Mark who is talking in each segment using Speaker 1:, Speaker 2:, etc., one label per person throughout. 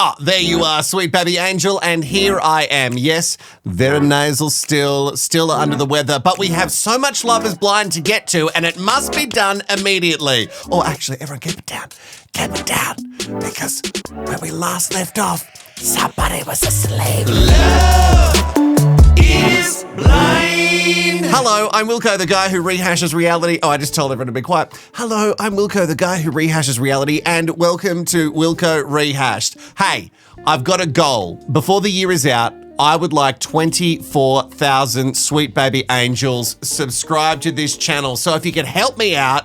Speaker 1: Oh, there you are, sweet baby angel, and here I am. Yes, very nasal still under the weather, but we have so much Love is Blind to get to, and it must be done immediately. Or actually, everyone keep it down, because when we last left off, somebody was asleep. Love is blind. Hello, I'm Wilko, the guy who rehashes reality. Oh, I just told everyone to be quiet. Hello, I'm Wilko, the guy who rehashes reality, and welcome to Wilko Rehashed. Hey, I've got a goal. Before the year is out, I would like 24,000 sweet baby angels subscribe to this channel. So if you could help me out,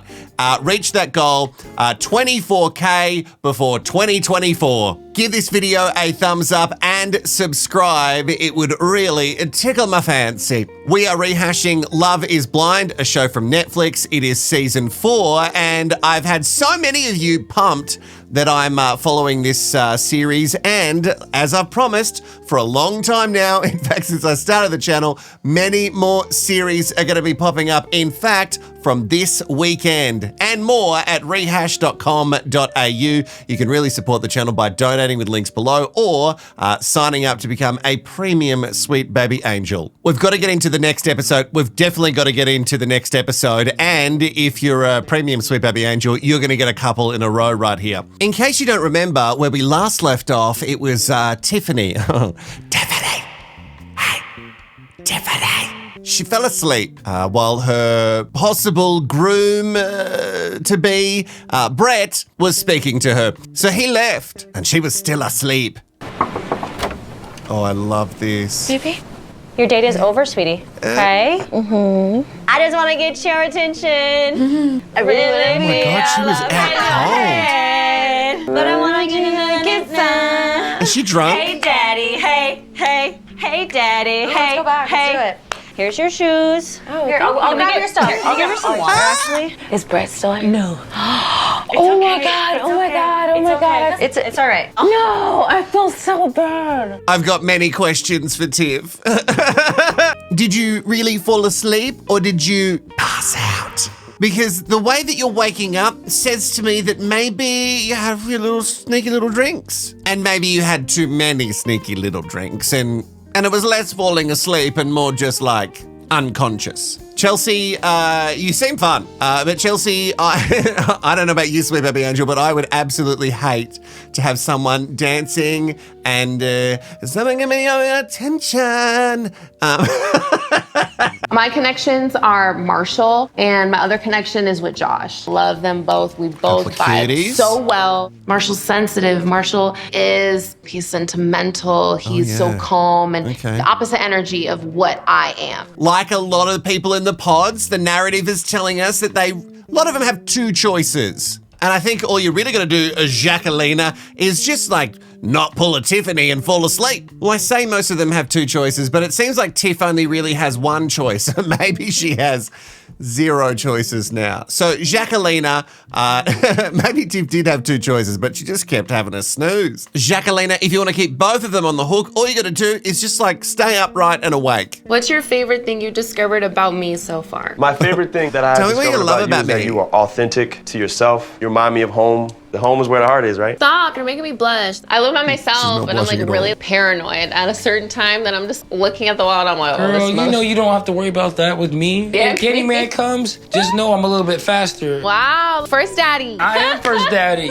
Speaker 1: reach that goal, 24K before 2024. Give this video a thumbs up and subscribe. It would really tickle my fancy. We are rehashing Love is Blind, a show from Netflix. It is season 4, and I've had so many of you pumped that I'm following this series, and as I've promised for a long time now, in fact since I started the channel, many more series are going to be popping up, in fact from this weekend, and more at rehashed.com.au. You can really support the channel by donating with links below, or signing up to become a premium sweet baby angel. We've got to get into the next episode. We've definitely got to get into the next episode, and if you're a premium sweet baby angel, you're going to get a couple in a row right here. In case you don't remember, where we last left off, it was Tiffany. Tiffany! Hey, Tiffany! She fell asleep while her possible groom-to-be, Brett, was speaking to her. So he left, and she was still asleep. Oh, I love this.
Speaker 2: Baby? Your date is over, sweetie. Okay?
Speaker 3: I just want to get your attention. I really
Speaker 1: Oh my God, she was out cold.
Speaker 3: But I want to get some.
Speaker 1: Is she drunk?
Speaker 3: Hey, daddy. Hey, daddy.
Speaker 2: Let's go back.
Speaker 3: Hey.
Speaker 2: Let's do it.
Speaker 3: Here's your shoes.
Speaker 2: Oh, here, I'll grab your stuff.
Speaker 3: I'll give her some water, actually.
Speaker 2: Is Brett still here?
Speaker 3: No.
Speaker 2: Oh my God, oh my God, oh my God.
Speaker 3: It's all right.
Speaker 2: No, I feel so bad.
Speaker 1: I've got many questions for Tiff. Did you really fall asleep, or did you pass out? Because the way that you're waking up says to me that maybe you have your little sneaky little drinks. And maybe you had too many sneaky little drinks, and it was less falling asleep and more just like unconscious. Chelsea, you seem fun, but Chelsea, I don't know about you, sweet baby angel, but I would absolutely hate to have someone dancing and something give me your attention.
Speaker 4: My connections are Marshall, and my other connection is with Josh. Love them both. We both vibe so well. Marshall's sensitive. Marshall he's sentimental. He's so calm and the opposite energy of what I am.
Speaker 1: Like a lot of people in the pods, the narrative is telling us that a lot of them have two choices. And I think all you're really going to do, Jacquelina, is just like not pull a Tiffany and fall asleep. Well, I say most of them have two choices, but it seems like Tiff only really has one choice. Maybe she has 0 choices now. So Jacquelina, maybe Tiff did have 2 choices, but she just kept having a snooze. Jacquelina, if you want to keep both of them on the hook, all you got to do is just like stay upright and awake.
Speaker 4: What's your favorite thing you discovered about me so far?
Speaker 5: My favorite thing that I discovered about you is that you are authentic to yourself. You remind me of home. The home is where the heart is, right?
Speaker 4: Stop, you're making me blush. I live by myself and I'm like really paranoid at a certain time that I'm just looking at the wall and I'm like, oh,
Speaker 6: girl, you know you don't have to worry about that with me.
Speaker 4: Yeah.
Speaker 6: When Candyman comes, just know I'm a little bit faster.
Speaker 4: Wow, first daddy.
Speaker 6: I am first daddy.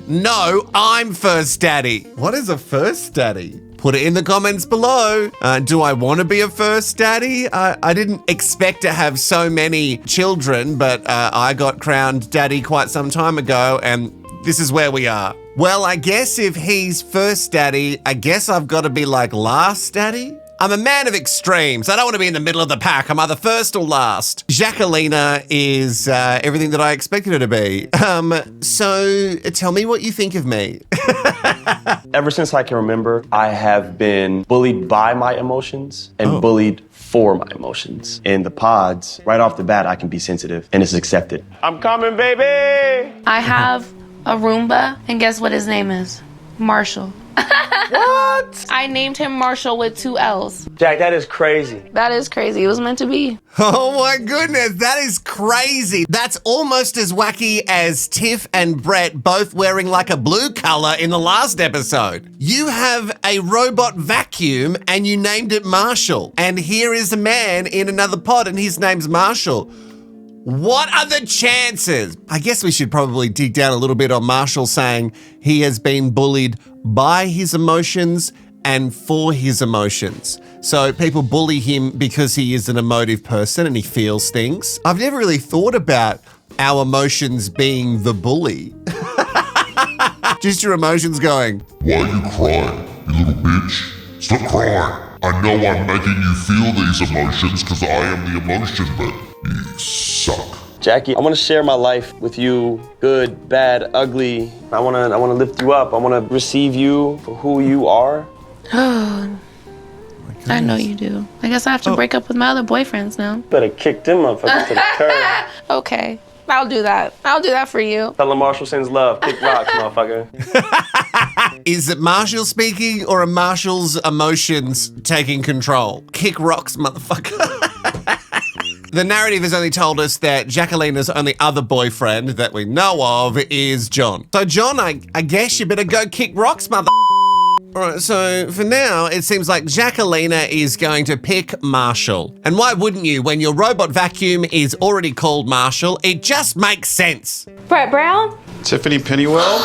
Speaker 1: No, I'm first daddy. What is a first daddy? Put it in the comments below. Do I want to be a first daddy? I didn't expect to have so many children, but I got crowned daddy quite some time ago, and this is where we are. Well, I guess if he's first daddy, I guess I've got to be like last daddy? I'm a man of extremes. I don't want to be in the middle of the pack. I'm either first or last. Jacquelina is everything that I expected her to be. So tell me what you think of me.
Speaker 5: Ever since I can remember, I have been bullied by my emotions and bullied for my emotions. In the pods, right off the bat, I can be sensitive and it's accepted. I'm coming, baby!
Speaker 2: I have a Roomba, and guess what his name is? Marshall.
Speaker 6: What?
Speaker 4: I named him Marshall with 2 L's.
Speaker 5: Jack, that is crazy.
Speaker 4: That is crazy. It was meant to be.
Speaker 1: Oh my goodness, that is crazy. That's almost as wacky as Tiff and Brett both wearing like a blue color in the last episode. You have a robot vacuum and you named it Marshall. And here is a man in another pod and his name's Marshall. What are the chances? I guess we should probably dig down a little bit on Marshall saying he has been bullied by his emotions and for his emotions. So people bully him because he is an emotive person and he feels things. I've never really thought about our emotions being the bully. Just your emotions going,
Speaker 7: Why are you crying, you little bitch? Stop crying. I know I'm making you feel these emotions because I am the emotion, but you suck.
Speaker 5: Jackie, I want to share my life with you, good, bad, ugly. I want to lift you up. I want to receive you for who you are.
Speaker 4: Oh, I know you do. I guess I have to break up with my other boyfriends now.
Speaker 5: Better kick them motherfuckers to the curb.
Speaker 4: Okay, I'll do that. I'll do that for you.
Speaker 5: Tell them Marshall sends love. Kick rocks, motherfucker.
Speaker 1: is it Marshall speaking or are Marshall's emotions taking control? Kick rocks, motherfucker. The narrative has only told us that Jacquelina's only other boyfriend that we know of is John. So John, I guess you better go kick rocks, mother. All right, so for now, it seems like Jacquelina is going to pick Marshall. And why wouldn't you when your robot vacuum is already called Marshall? It just makes sense.
Speaker 2: Brett Brown?
Speaker 8: Tiffany Pennywell?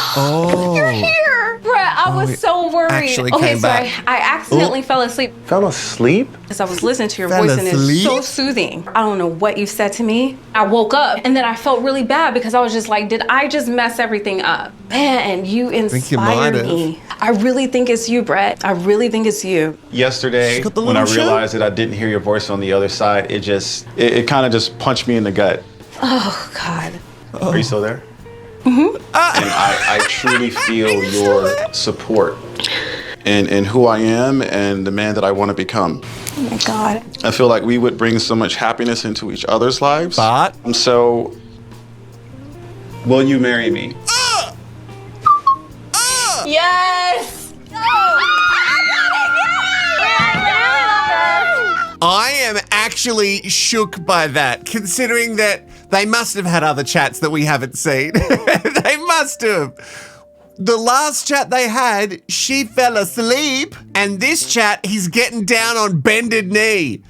Speaker 2: You're here! Brett, I was so worried.
Speaker 1: actually
Speaker 2: Okay,
Speaker 1: came
Speaker 2: sorry.
Speaker 1: back.
Speaker 2: I accidentally fell asleep
Speaker 5: Fell asleep?
Speaker 2: as I was listening to your
Speaker 1: Fell
Speaker 2: voice and it's
Speaker 1: asleep?
Speaker 2: so soothing. I don't know what you said to me. I woke up and then I felt really bad because I was just like, did I just mess everything up? Man, you
Speaker 1: think you
Speaker 2: inspired
Speaker 1: might have.
Speaker 2: me. I really think it's you, Brett. I really think it's you.
Speaker 8: Yesterday,
Speaker 1: got the
Speaker 8: when I
Speaker 1: little shoe?
Speaker 8: realized that I didn't hear your voice on the other side, it kind of just punched me in the gut.
Speaker 2: Oh, God.
Speaker 8: Are you still there? Mm-hmm. And I truly feel your support in who I am and the man that I want to become.
Speaker 2: Oh, my God.
Speaker 8: I feel like we would bring so much happiness into each other's lives.
Speaker 1: But
Speaker 8: So, will you marry me?
Speaker 2: Yes!
Speaker 1: I am actually shook by that, considering that they must have had other chats that we haven't seen. They must have. The last chat they had, she fell asleep, and this chat, he's getting down on bended knee.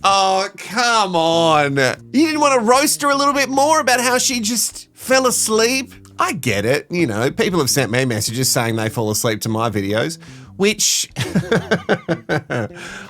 Speaker 1: Oh, come on. You didn't want to roast her a little bit more about how she just fell asleep? I get it. You know, people have sent me messages saying they fall asleep to my videos, which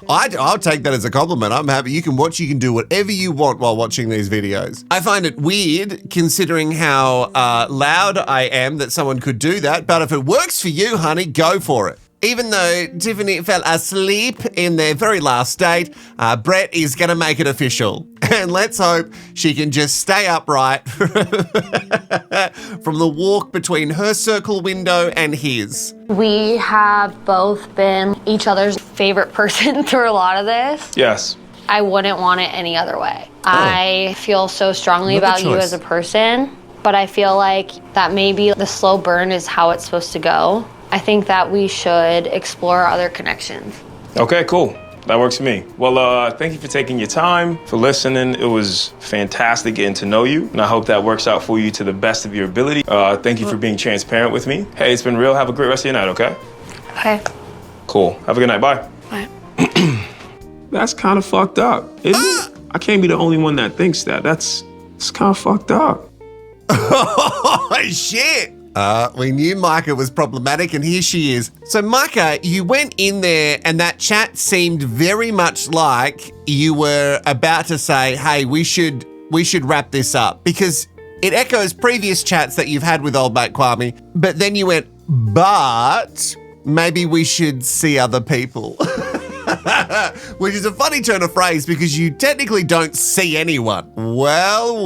Speaker 1: I'll take that as a compliment. I'm happy. You can do whatever you want while watching these videos. I find it weird considering how loud I am that someone could do that, but if it works for you, honey, go for it. Even though Tiffany fell asleep in their very last date, Brett is going to make it official. And let's hope she can just stay upright from the walk between her circle window and his.
Speaker 3: We have both been each other's favorite person through a lot of this.
Speaker 6: Yes.
Speaker 3: I wouldn't want it any other way. I feel so strongly
Speaker 1: Not the
Speaker 3: about you
Speaker 1: choice.
Speaker 3: as a person, but I feel like that maybe the slow burn is how it's supposed to go. I think that we should explore other connections.
Speaker 6: Okay, cool. That works for me. Well, thank you for taking your time, for listening. It was fantastic getting to know you, and I hope that works out for you to the best of your ability. Thank you for being transparent with me. Hey, it's been real. Have a great rest of your night, okay?
Speaker 3: Okay.
Speaker 6: Cool. Have a good night. Bye.
Speaker 3: Bye.
Speaker 6: That's kind of fucked up, isn't it? I can't be the only one that thinks that. It's kind of fucked up.
Speaker 1: Oh, shit. We knew Micah was problematic, and here she is. So, Micah, you went in there, and that chat seemed very much like you were about to say, hey, we should wrap this up, because it echoes previous chats that you've had with old mate Kwame, but then you went, but maybe we should see other people. Which is a funny turn of phrase because you technically don't see anyone. Well,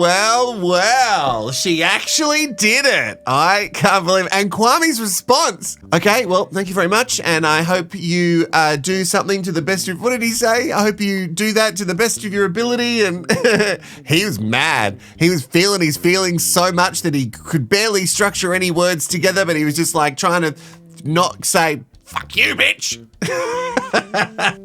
Speaker 1: she actually did it. I can't believe it. And Kwame's response. Okay, well, thank you very much. And I hope you do something to the best of, what did he say? I hope you do that to the best of your ability. And he was mad. He was feeling his feelings so much that he could barely structure any words together, but he was just like trying to not say Fuck you, bitch.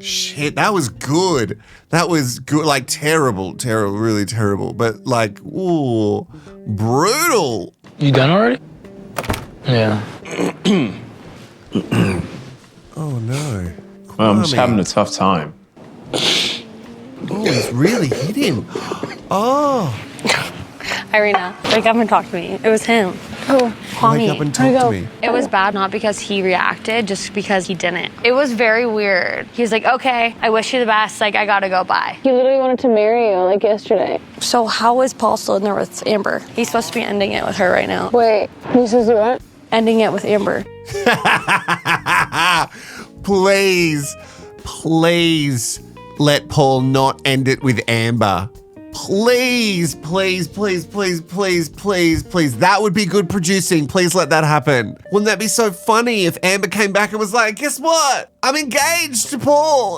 Speaker 1: Shit, that was good. That was good. Like, terrible, really terrible. But, like, ooh, brutal.
Speaker 9: You done already? Yeah.
Speaker 1: Oh, no.
Speaker 6: I'm just having a tough time.
Speaker 1: Oh, he's really hit him. Oh.
Speaker 3: Irina, wake up and talk to me. It was him. Oh,
Speaker 1: Wake up and talk to me.
Speaker 3: It was bad, not because he reacted, just because he didn't. It was very weird. He was like, okay, I wish you the best. Like, I gotta go, bye.
Speaker 10: He literally wanted to marry you, like, yesterday.
Speaker 3: So how is Paul still in there with Amber? He's supposed to be ending it with her right now.
Speaker 10: Wait, he says what?
Speaker 3: Ending it with Amber.
Speaker 1: Please let Paul not end it with Amber. Please. That would be good producing. Please let that happen. Wouldn't that be so funny if Amber came back and was like, guess what? I'm engaged to Paul.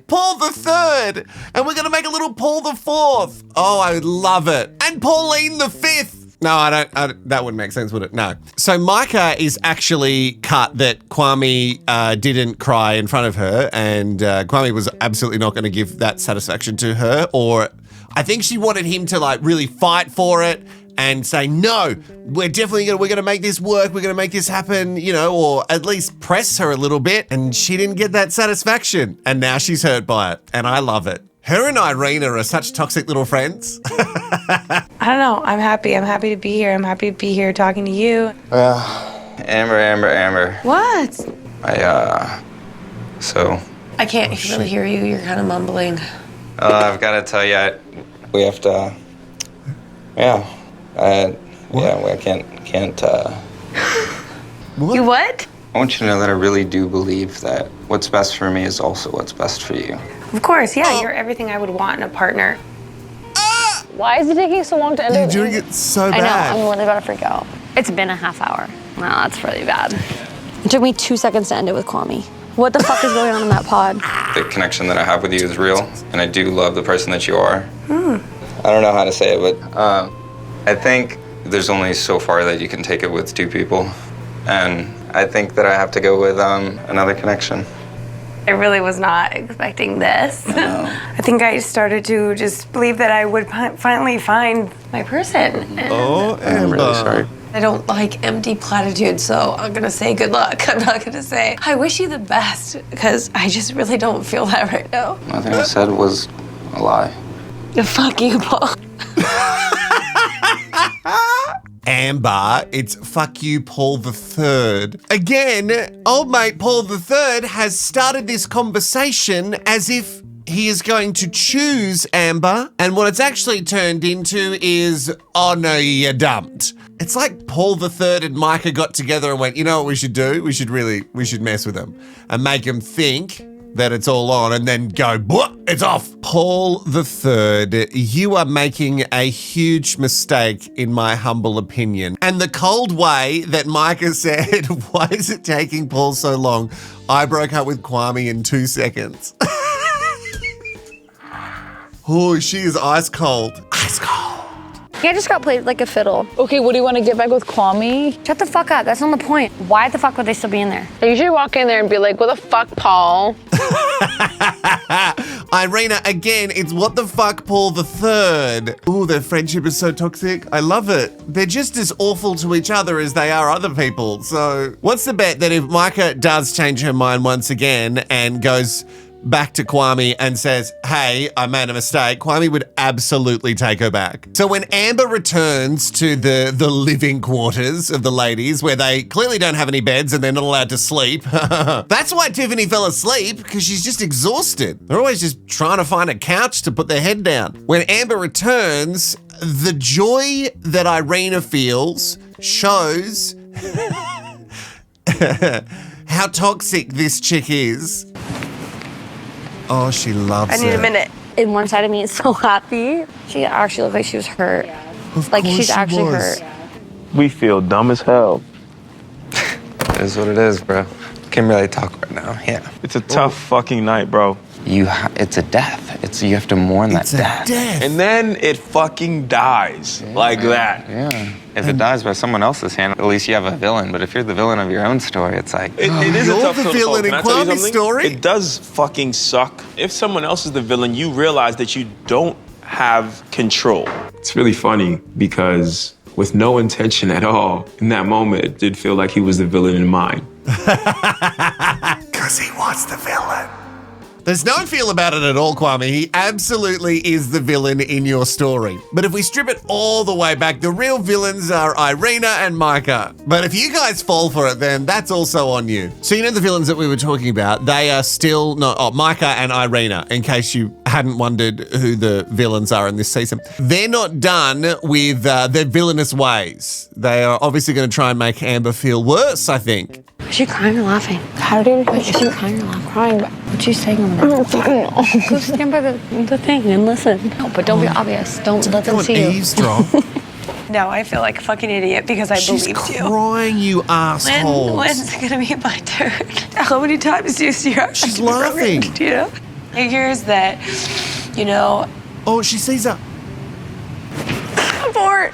Speaker 1: Paul the Third. And we're going to make a little Paul the Fourth. Oh, I would love it. And Pauline the Fifth. No, I don't. That wouldn't make sense, would it? No. So Micah is actually cut that Kwame didn't cry in front of her, and Kwame was absolutely not going to give that satisfaction to her. Or I think she wanted him to like really fight for it and say, no, we're gonna make this work. We're gonna make this happen, you know, or at least press her a little bit. And she didn't get that satisfaction, and now she's hurt by it, and I love it. Her and Irina are such toxic little friends.
Speaker 11: I don't know. I'm happy. I'm happy to be here. I'm happy to be here talking to you.
Speaker 12: Amber.
Speaker 11: What?
Speaker 12: So.
Speaker 4: I can't really hear you. You're kind of mumbling.
Speaker 12: I've got to tell you, we have to. I can't.
Speaker 1: What?
Speaker 11: You what?
Speaker 12: I want you to know that I really do believe that what's best for me is also what's best for you.
Speaker 11: Of course, yeah. You're everything I would want in a partner.
Speaker 10: Why is it taking so long to end
Speaker 1: You're
Speaker 10: it?
Speaker 1: doing it so bad.
Speaker 3: I know, I'm really about to freak out. It's been a half hour. No, that's really bad. It took me 2 seconds to end it with Kwame. What the fuck is going on in that pod?
Speaker 12: The connection that I have with you is real, and I do love the person that you are. I don't know how to say it, but I think there's only so far that you can take it with two people, and I think that I have to go with another connection.
Speaker 11: I really was not expecting this. I think I started to just believe that I would finally find my person.
Speaker 1: Oh,
Speaker 12: I'm really sorry.
Speaker 4: I don't like empty platitudes, so I'm gonna say good luck. I'm not gonna say, I wish you the best, because I just really don't feel that right now.
Speaker 12: Nothing I said was a lie.
Speaker 4: Fuck you, Paul.
Speaker 1: Amber, it's fuck you, Paul the Third. Again, old mate Paul the Third has started this conversation as if he is going to choose Amber, and what it's actually turned into is, oh no, you're dumped. It's like Paul the Third and Micah got together and went, you know what we should do? We should mess with them and make them think that it's all on and then go, it's off. Paul the Third, you are making a huge mistake in my humble opinion. And the cold way that Micah said, why is it taking Paul so long? I broke up with Kwame in 2 seconds. Oh, she is ice cold. Ice cold.
Speaker 3: I just got played like a fiddle.
Speaker 10: Okay, what do you want to get back with Kwame?
Speaker 3: Shut the fuck up. That's not the point. Why the fuck would they still be in there?
Speaker 10: I usually walk in there and be like, what the fuck, Paul?
Speaker 1: Irina, again, it's what the fuck, Paul the Third. Ooh, their friendship is so toxic. I love it. They're just as awful to each other as they are other people. So what's the bet that if Micah does change her mind once again and goes back to Kwame and says, hey, I made a mistake, Kwame would absolutely take her back. So when Amber returns to the living quarters of the ladies where they clearly don't have any beds and they're not allowed to sleep, that's why Tiffany fell asleep, because she's just exhausted. They're always just trying to find a couch to put their head down. When Amber returns, the joy that Irina feels shows how toxic this chick is. Oh, she loves it.
Speaker 11: I need a minute.
Speaker 3: And one side of me is so happy. She actually looked like she was hurt. Like she's actually hurt.
Speaker 6: We feel dumb as hell.
Speaker 12: It is what it is, bro. Can't really talk right now. Yeah.
Speaker 6: It's a tough fucking night, bro.
Speaker 12: it's a death. You have to mourn that death.
Speaker 6: And then it fucking dies like that.
Speaker 12: Yeah. If it dies by someone else's hand, at least you have a villain. But if you're the villain of your own story, it's like...
Speaker 6: It is a tough
Speaker 1: the villain in Kwame's story?
Speaker 6: It does fucking suck. If someone else is the villain, you realize that you don't have control. It's really funny because with no intention at all, in that moment, it did feel like he was the villain in mine.
Speaker 1: Because he was the villain. There's no feel about it at all, Kwame. He absolutely is the villain in your story. But if we strip it all the way back, the real villains are Irina and Micah. But if you guys fall for it, then that's also on you. So you know the villains that we were talking about, they are still not, Micah and Irina, in case you hadn't wondered who the villains are in this season. They're not done with their villainous ways. They are obviously going to try and make Amber feel worse, I think.
Speaker 3: Is she crying or laughing? How did you... Is she crying or laughing? Crying. What's she saying over there?
Speaker 10: I don't fucking know.
Speaker 3: Go stand by the thing and listen. No, but don't be obvious. Don't let them see you.
Speaker 1: Eavesdrop.
Speaker 11: No, I feel like a fucking idiot because I believed you.
Speaker 1: She's crying, you assholes.
Speaker 11: When's it gonna be my turn? How many times do you see her?
Speaker 1: She's laughing.
Speaker 11: You know? Figures that, you know...
Speaker 1: Oh, she sees her.
Speaker 11: Abort.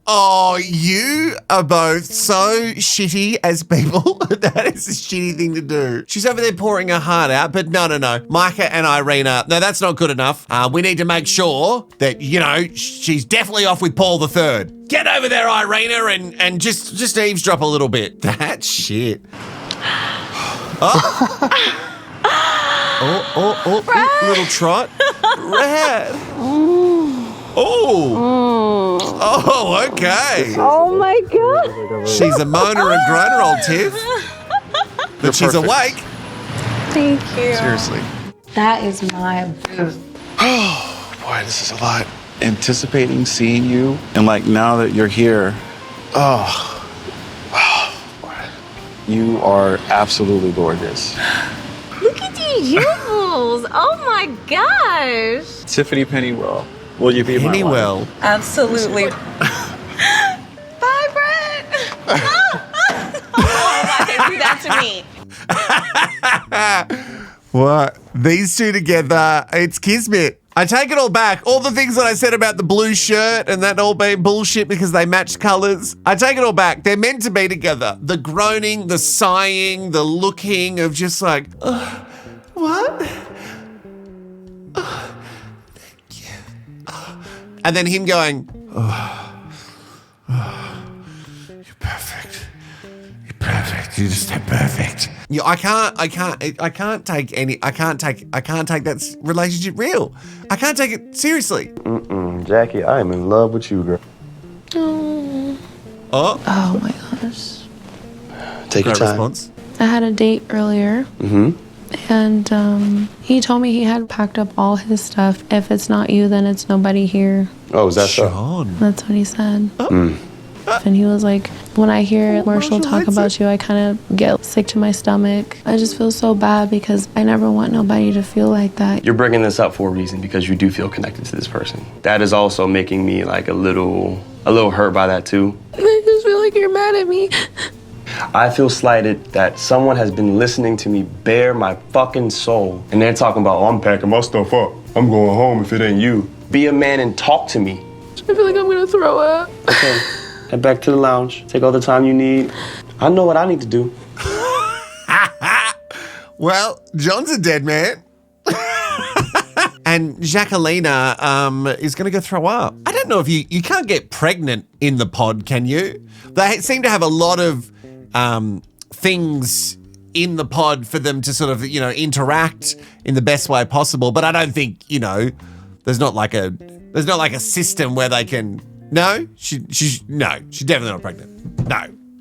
Speaker 1: Oh, you are both so shitty as people. That is a shitty thing to do. She's over there pouring her heart out, but no. Micah and Irina, no, that's not good enough. We need to make sure that, you know, she's definitely off with Paul III. Get over there, Irina, and just eavesdrop a little bit. That shit. Oh, little trot. Rad. Oh, okay.
Speaker 10: Oh my God.
Speaker 1: She's a moaner and groaner, old Tiff. But she's awake.
Speaker 10: Thank you.
Speaker 8: Seriously.
Speaker 2: That is my boo.
Speaker 8: Oh, boy, this is a lot. Anticipating seeing you, and like now that you're here, you are absolutely gorgeous.
Speaker 13: Look at these jewels. Oh my gosh.
Speaker 8: Tiffany Pennywell, will you be my wife?
Speaker 11: Absolutely.
Speaker 13: Bye, Brett. Why can't do that to me?
Speaker 1: What? These two together, it's kismet. I take it all back. All the things that I said about the blue shirt and that all being bullshit because they matched colors. I take it all back. They're meant to be together. The groaning, the sighing, the looking of just like, what? Thank you. And then him going, you're perfect. You're perfect. You're just so perfect. Yeah, I can't take that relationship real. I can't take it seriously.
Speaker 5: Jackie, I am in love with you, girl.
Speaker 4: Oh my gosh.
Speaker 5: Take your time.
Speaker 1: Response.
Speaker 4: I had a date earlier. And he told me he had packed up all his stuff. If it's not you, then it's nobody here.
Speaker 5: Oh, is that
Speaker 1: Sean?
Speaker 4: That's what he said. And he was like, when I hear Marshall talk about you, I kind of get sick to my stomach. I just feel so bad because I never want nobody to feel like that.
Speaker 5: You're bringing this up for a reason because you do feel connected to this person. That is also making me like a little hurt by that too.
Speaker 4: I just feel like you're mad at me.
Speaker 5: I feel slighted that someone has been listening to me bare my fucking soul. And they're talking about, I'm packing my stuff up. I'm going home if it ain't you. Be a man and talk to me.
Speaker 4: I feel like I'm gonna throw up.
Speaker 5: Okay, head back to the lounge. Take all the time you need. I know what I need to do.
Speaker 1: Well, John's a dead man. And Jacquelina is going to go throw up. I don't know if you can't get pregnant in the pod, can you? They seem to have a lot of things in the pod for them to sort of, interact in the best way possible. But I don't think, there's not like a system where they can. No, she's definitely not pregnant.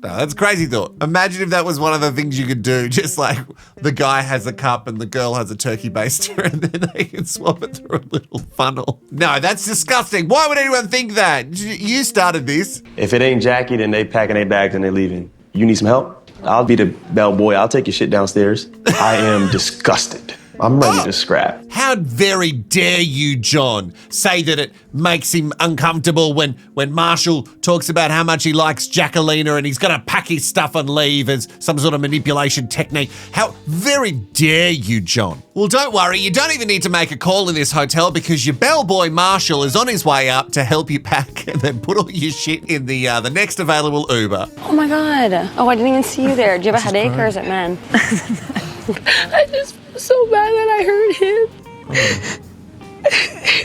Speaker 1: No, that's a crazy thought. Imagine if that was one of the things you could do, just like the guy has a cup and the girl has a turkey baster and then they can swap it through a little funnel. No, that's disgusting. Why would anyone think that? You started this.
Speaker 5: If it ain't Jackie, then they packing their bags and they leaving. You need some help? I'll be the bellboy. I'll take your shit downstairs. I am disgusted. I'm ready to scrap.
Speaker 1: How very dare you, John, say that it makes him uncomfortable when Marshall talks about how much he likes Jacquelina and he's going to pack his stuff and leave as some sort of manipulation technique. How very dare you, John? Well, don't worry. You don't even need to make a call in this hotel because your bellboy Marshall is on his way up to help you pack and then put all your shit in the next available Uber.
Speaker 3: Oh my God. Oh, I didn't even see you there. Do you have a headache or is it men?
Speaker 10: I just feel so bad that I hurt him.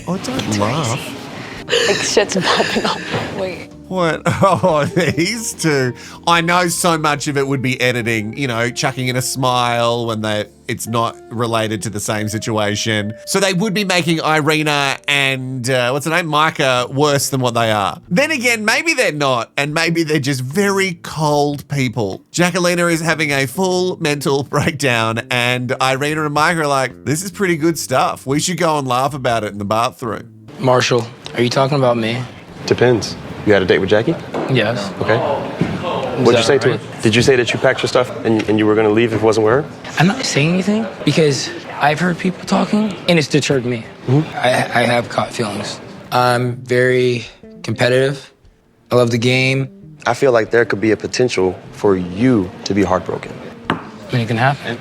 Speaker 1: Oh, don't laugh.
Speaker 3: Like shit's popping up. Wait.
Speaker 1: What? Oh, these two. I know so much of it would be editing, chucking in a smile when it's not related to the same situation. So they would be making Irina and, what's her name, Micah, worse than what they are. Then again, maybe they're not, and maybe they're just very cold people. Jacquelina is having a full mental breakdown, and Irina and Micah are like, this is pretty good stuff. We should go and laugh about it in the bathroom.
Speaker 9: Marshall, are you talking about me?
Speaker 5: Depends. You had a date with Jackie?
Speaker 9: Yes.
Speaker 5: Okay. What'd you say to her? Did you say that you packed your stuff and you were going to leave if it wasn't with her?
Speaker 9: I'm not saying anything because I've heard people talking and it's deterred me. Mm-hmm. I have caught feelings. I'm very competitive. I love the game.
Speaker 5: I feel like there could be a potential for you to be heartbroken.
Speaker 9: It can happen.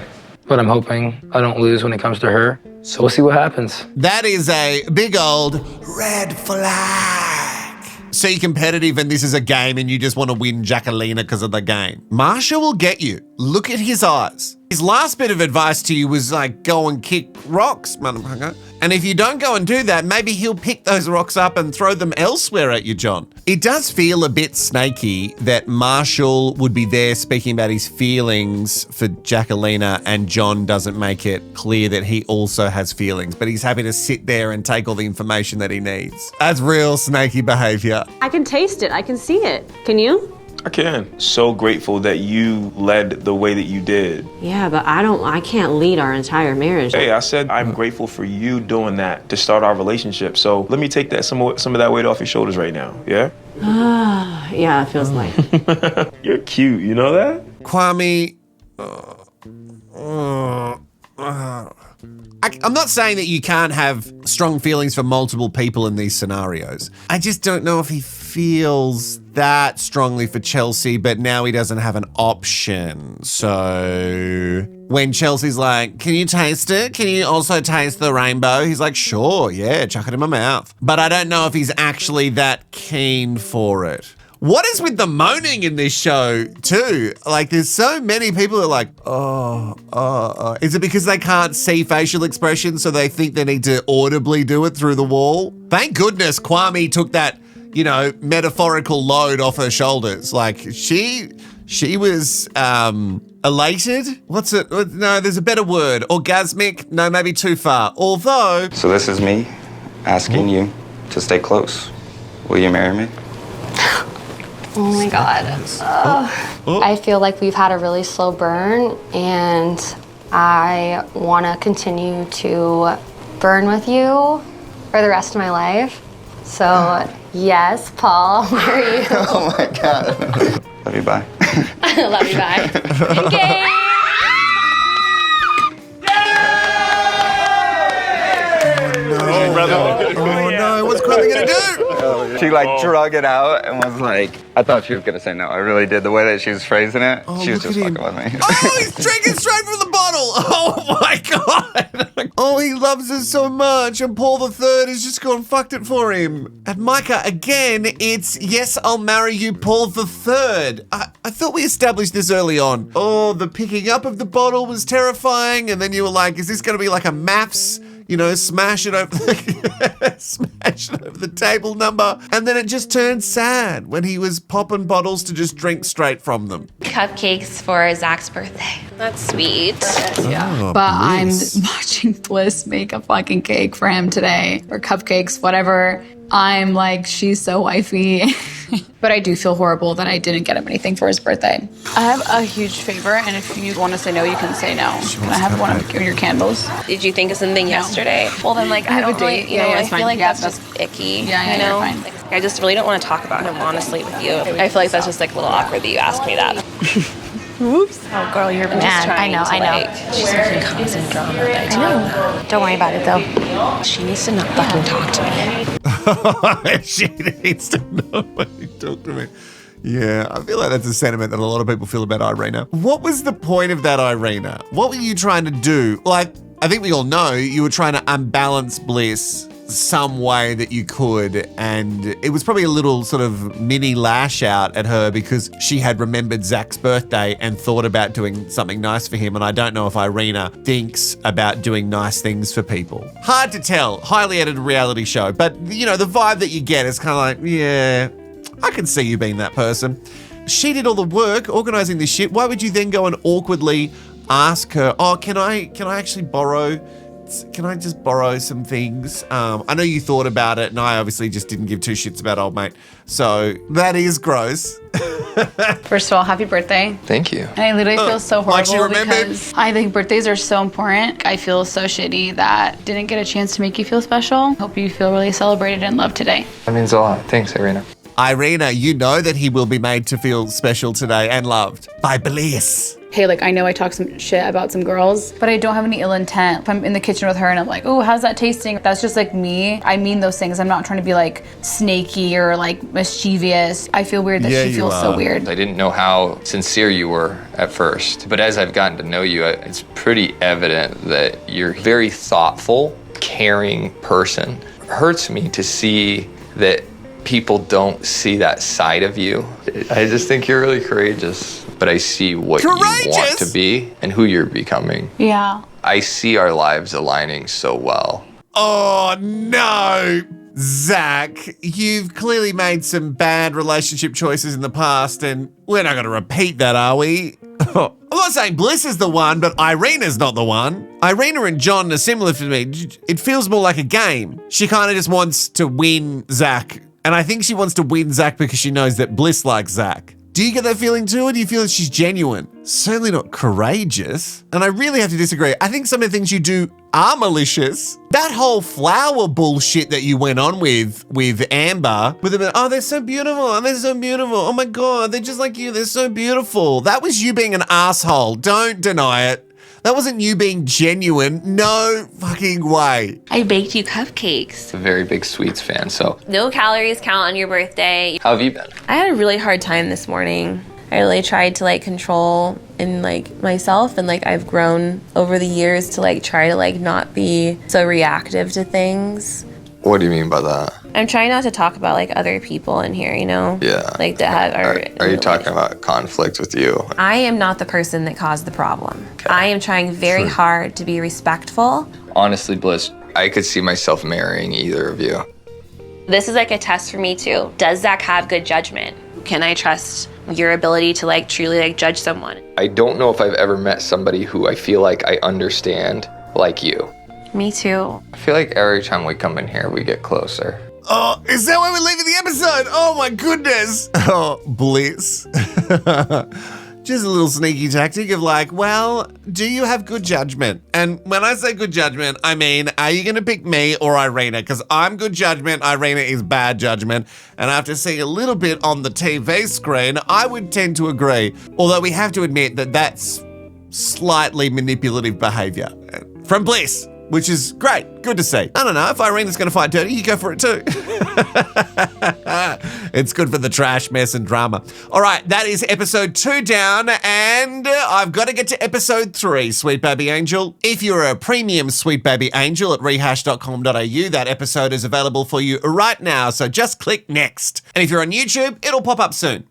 Speaker 9: But I'm hoping I don't lose when it comes to her. So we'll see what happens.
Speaker 1: That is a big old red flag. So you're competitive and this is a game and you just want to win Jacquelina because of the game. Marshall will get you. Look at his eyes. His last bit of advice to you was like, go and kick rocks, motherfucker. And if you don't go and do that, maybe he'll pick those rocks up and throw them elsewhere at you, John. It does feel a bit snaky that Marshall would be there speaking about his feelings for Jacquelina and John doesn't make it clear that he also has feelings, but he's happy to sit there and take all the information that he needs. That's real snaky behavior.
Speaker 13: I can taste it. I can see it. Can you?
Speaker 6: I can. So grateful that you led the way that you did.
Speaker 13: Yeah, but I can't lead our entire marriage.
Speaker 6: Hey, I said I'm grateful for you doing that to start our relationship. So let me take that some of that weight off your shoulders right now, yeah?
Speaker 13: Yeah, it feels like.
Speaker 6: You're cute, you know that?
Speaker 1: Kwame, I'm not saying that you can't have strong feelings for multiple people in these scenarios. I just don't know if he feels that strongly for Chelsea, but now he doesn't have an option. So when Chelsea's like, can you taste it? Can you also taste the rainbow? He's like, sure, yeah, chuck it in my mouth. But I don't know if he's actually that keen for it. What is with the moaning in this show too? Like there's so many people that are like, oh. Is it because they can't see facial expressions so they think they need to audibly do it through the wall? Thank goodness Kwame took that, metaphorical load off her shoulders. Like she was elated. What's it? No, there's a better word. Orgasmic? No, maybe too far. Although.
Speaker 12: So this is me asking you to stay close. Will you marry me?
Speaker 3: Oh my God. I feel like we've had a really slow burn and I want to continue to burn with you for the rest of my life. So yes, Paul, I'll marry you.
Speaker 12: Oh my God. Love you, bye.
Speaker 3: Love you, bye. Okay.
Speaker 1: Oh no, what's Kwame gonna do?
Speaker 12: She drug it out and was like, I thought she was gonna say no. I really did. The way that she was phrasing it, she was just fucking with me.
Speaker 1: Oh, he's drinking straight from the bottle. Oh my God. Oh, he loves her so much. And Paul III has just gone fucked it for him. And Micah, again, it's yes, I'll marry you, Paul III. I thought we established this early on. Oh, the picking up of the bottle was terrifying. And then you were like, is this gonna be like a maths? Smash it over the table number. And then it just turned sad when he was popping bottles to just drink straight from them.
Speaker 14: Cupcakes for Zach's birthday. That's sweet.
Speaker 10: Yeah. But Bliss. I'm watching Bliss make a fucking cake for him today, or cupcakes, whatever. I'm like, she's so wifey. But I do feel horrible that I didn't get him anything for his birthday. I have a huge favor, and if you want to say no, you can say no. Can I have one of your candles?
Speaker 14: Did you think of something yesterday? Well, then, I don't really, I feel like that's just icky.
Speaker 10: Yeah, you're fine.
Speaker 14: I just really don't want to talk about him honestly with you. I feel like that's just a little awkward that you asked me that. Whoops. Oh, girl, you're
Speaker 3: Mad. I know.
Speaker 14: She's fucking causing drama. I know.
Speaker 3: Don't worry about it, though.
Speaker 14: She needs to not fucking talk to me.
Speaker 1: She needs to know when you talk to me. Yeah, I feel like that's a sentiment that a lot of people feel about Irina. What was the point of that, Irina? What were you trying to do? Like, I think we all know you were trying to unbalance Bliss some way that you could, and it was probably a little sort of mini lash out at her because she had remembered Zach's birthday and thought about doing something nice for him, and I don't know if Irina thinks about doing nice things for people. Hard to tell, highly edited reality show, but you know, the vibe that you get is kind of like, yeah, I can see you being that person. She did all the work organizing this shit. Why would you then go and awkwardly ask her, oh, can I actually borrow? Can I just borrow some things? I know you thought about it, and I obviously just didn't give two shits about old mate. So that is gross.
Speaker 10: First of all, happy birthday.
Speaker 12: Thank you.
Speaker 10: And I literally feel so
Speaker 1: like she
Speaker 10: horrible
Speaker 1: remembered?
Speaker 10: because I think birthdays are so important. I feel so shitty that didn't get a chance to make you feel special. Hope you feel really celebrated and loved today.
Speaker 12: That means a lot. Thanks, Irina.
Speaker 1: Irina, you know that he will be made to feel special today and loved by Bliss.
Speaker 10: Hey, like, I know I talk some shit about some girls, but I don't have any ill intent. If I'm in the kitchen with her and I'm like, oh, how's that tasting? That's just like me. I mean those things. I'm not trying to be like snaky or like mischievous. I feel weird that she feels so weird.
Speaker 12: I didn't know how sincere you were at first, but as I've gotten to know you, it's pretty evident that you're a very thoughtful, caring person. It hurts me to see that people don't see that side of you. I just think you're really courageous, but I see what you want to be and who you're becoming.
Speaker 10: Yeah.
Speaker 12: I see our lives aligning so well.
Speaker 1: Oh, no. Zach, you've clearly made some bad relationship choices in the past, and we're not going to repeat that, are we? I'm not saying Bliss is the one, but Irina's not the one. Irina and John are similar to me. It feels more like a game. She kind of just wants to win Zach, and I think she wants to win Zach because she knows that Bliss likes Zach. Do you get that feeling too, or do you feel that she's genuine? Certainly not courageous. And I really have to disagree. I think some of the things you do are malicious. That whole flower bullshit that you went on with Amber, with them, oh, they're so beautiful, oh, they're so beautiful, oh my God, they're just like you, they're so beautiful. That was you being an asshole. Don't deny it. That wasn't you being genuine. No fucking way.
Speaker 14: I baked you cupcakes.
Speaker 12: I'm a very big sweets fan, so.
Speaker 14: No calories count on your birthday.
Speaker 12: How have you been?
Speaker 14: I had a really hard time this morning. I really tried to like control and like myself, and like I've grown over the years to like try to like not be so reactive to things.
Speaker 12: What do you mean by that?
Speaker 14: I'm trying not to talk about like other people in here, you know?
Speaker 12: Yeah.
Speaker 14: Like that
Speaker 12: Are you talking about conflict with you?
Speaker 14: I am not the person that caused the problem. Okay. I am trying very hard to be respectful.
Speaker 12: Honestly, Bliss, I could see myself marrying either of you.
Speaker 14: This is like a test for me too. Does Zach have good judgment? Can I trust your ability to like truly like judge someone?
Speaker 12: I don't know if I've ever met somebody who I feel like I understand like you.
Speaker 14: Me too.
Speaker 12: I feel like every time we come in here, we get closer.
Speaker 1: Oh, is that why we're leaving the episode? Oh my goodness. Oh, Bliss. Just a little sneaky tactic of like, well, do you have good judgment? And when I say good judgment, I mean, are you going to pick me or Irina? Because I'm good judgment, Irina is bad judgment. And after seeing a little bit on the TV screen, I would tend to agree. Although we have to admit that that's slightly manipulative behavior from Bliss, which is great. Good to see. I don't know, if Irina's going to fight dirty, you go for it too. It's good for the trash, mess, and drama. All right, that is episode 2 down, and I've got to get to episode 3, Sweet Baby Angel. If you're a premium Sweet Baby Angel at rehashed.com.au, that episode is available for you right now, so just click next. And if you're on YouTube, it'll pop up soon.